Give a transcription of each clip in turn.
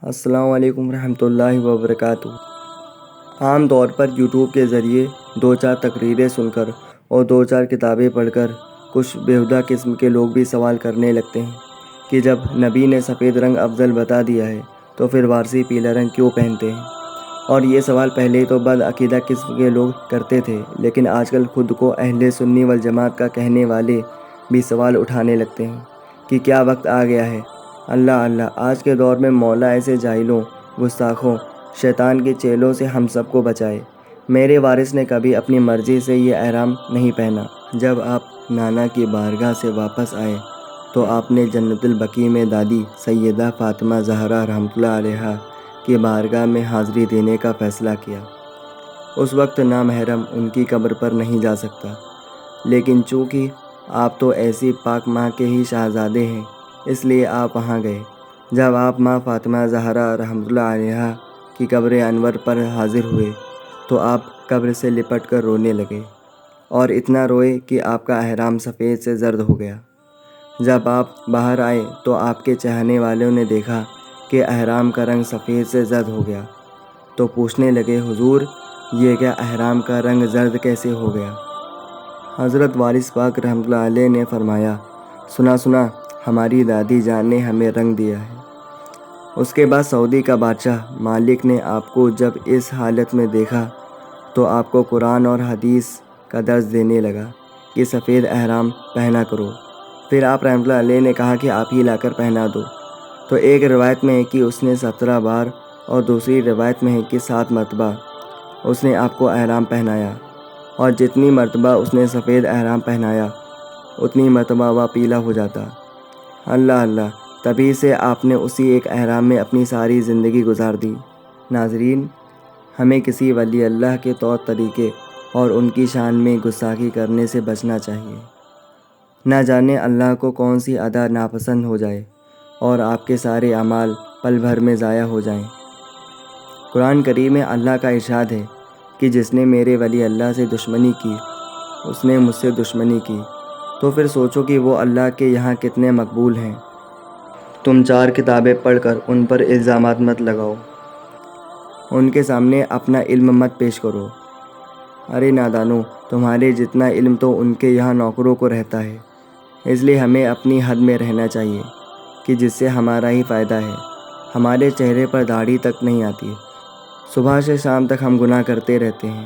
السلام علیکم ورحمۃ اللہ وبرکاتہ۔ عام طور پر یوٹیوب کے ذریعے 2-4 تقریریں سن کر اور 2-4 کتابیں پڑھ کر کچھ بیہودہ قسم کے لوگ بھی سوال کرنے لگتے ہیں کہ جب نبی نے سفید رنگ افضل بتا دیا ہے تو پھر وارثی پیلا رنگ کیوں پہنتے ہیں؟ اور یہ سوال پہلے تو بدعقیدہ قسم کے لوگ کرتے تھے، لیکن آج کل خود کو اہل سنی والجماعت کا کہنے والے بھی سوال اٹھانے لگتے ہیں کہ کیا وقت آ گیا ہے۔ اللہ اللہ، آج کے دور میں مولا ایسے جاہلوں، گستاخوں، شیطان کے چیلوں سے ہم سب کو بچائے۔ میرے وارث نے کبھی اپنی مرضی سے یہ احرام نہیں پہنا۔ جب آپ نانا کی بارگاہ سے واپس آئے تو آپ نے جنت البقیع میں دادی سیدہ فاطمہ زہرا رحمۃ اللہ علیہا کی بارگاہ میں حاضری دینے کا فیصلہ کیا۔ اس وقت نامحرم ان کی قبر پر نہیں جا سکتا، لیکن چونکہ آپ تو ایسی پاک ماں کے ہی شہزادے ہیں، اس لیے آپ وہاں گئے۔ جب آپ ماں فاطمہ زہرا رحمۃ اللہ علیہا کی قبر انور پر حاضر ہوئے تو آپ قبر سے لپٹ کر رونے لگے اور اتنا روئے کہ آپ کا احرام سفید سے زرد ہو گیا۔ جب آپ باہر آئے تو آپ کے چاہنے والوں نے دیکھا کہ احرام کا رنگ سفید سے زرد ہو گیا، تو پوچھنے لگے، حضور یہ کیا احرام کا رنگ زرد کیسے ہو گیا؟ حضرت وارث پاک رحمۃ اللہ علیہ نے فرمایا، سنا ہماری دادی جان نے ہمیں رنگ دیا ہے۔ اس کے بعد سعودی کا بادشاہ مالک نے آپ کو جب اس حالت میں دیکھا تو آپ کو قرآن اور حدیث کا درس دینے لگا کہ سفید احرام پہنا کرو۔ پھر آپ رحمۃ اللہ علیہ نے کہا کہ آپ ہی لا کر پہنا دو۔ تو ایک روایت میں ہے کہ اس نے 17 بار اور دوسری روایت میں ہے کہ 7 مرتبہ اس نے آپ کو احرام پہنایا، اور جتنی مرتبہ اس نے سفید احرام پہنایا اتنی مرتبہ وہ پیلا ہو جاتا۔ اللہ اللہ، تبھی سے آپ نے اسی ایک احرام میں اپنی ساری زندگی گزار دی۔ ناظرین، ہمیں کسی ولی اللہ کے طور طریقے اور ان کی شان میں گستاخی کرنے سے بچنا چاہیے۔ نہ جانے اللہ کو کون سی ادا ناپسند ہو جائے اور آپ کے سارے اعمال پل بھر میں ضائع ہو جائیں۔ قرآن کریم میں اللہ کا ارشاد ہے کہ جس نے میرے ولی اللہ سے دشمنی کی اس نے مجھ سے دشمنی کی۔ تو پھر سوچو کہ وہ اللہ کے یہاں کتنے مقبول ہیں۔ تم 4 کتابیں پڑھ کر ان پر الزامات مت لگاؤ، ان کے سامنے اپنا علم مت پیش کرو۔ ارے نادانو، تمہارے جتنا علم تو ان کے یہاں نوکروں کو رہتا ہے۔ اس لیے ہمیں اپنی حد میں رہنا چاہیے کہ جس سے ہمارا ہی فائدہ ہے۔ ہمارے چہرے پر داڑھی تک نہیں آتی، صبح سے شام تک ہم گناہ کرتے رہتے ہیں۔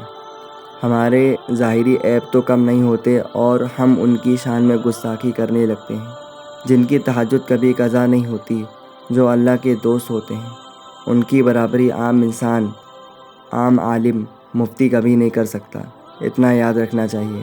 ہمارے ظاہری عیب تو کم نہیں ہوتے اور ہم ان کی شان میں گستاخی کرنے لگتے ہیں جن کی تہجد کبھی قضا نہیں ہوتی، جو اللہ کے دوست ہوتے ہیں۔ ان کی برابری عام انسان، عام عالم، مفتی کبھی نہیں کر سکتا۔ اتنا یاد رکھنا چاہیے۔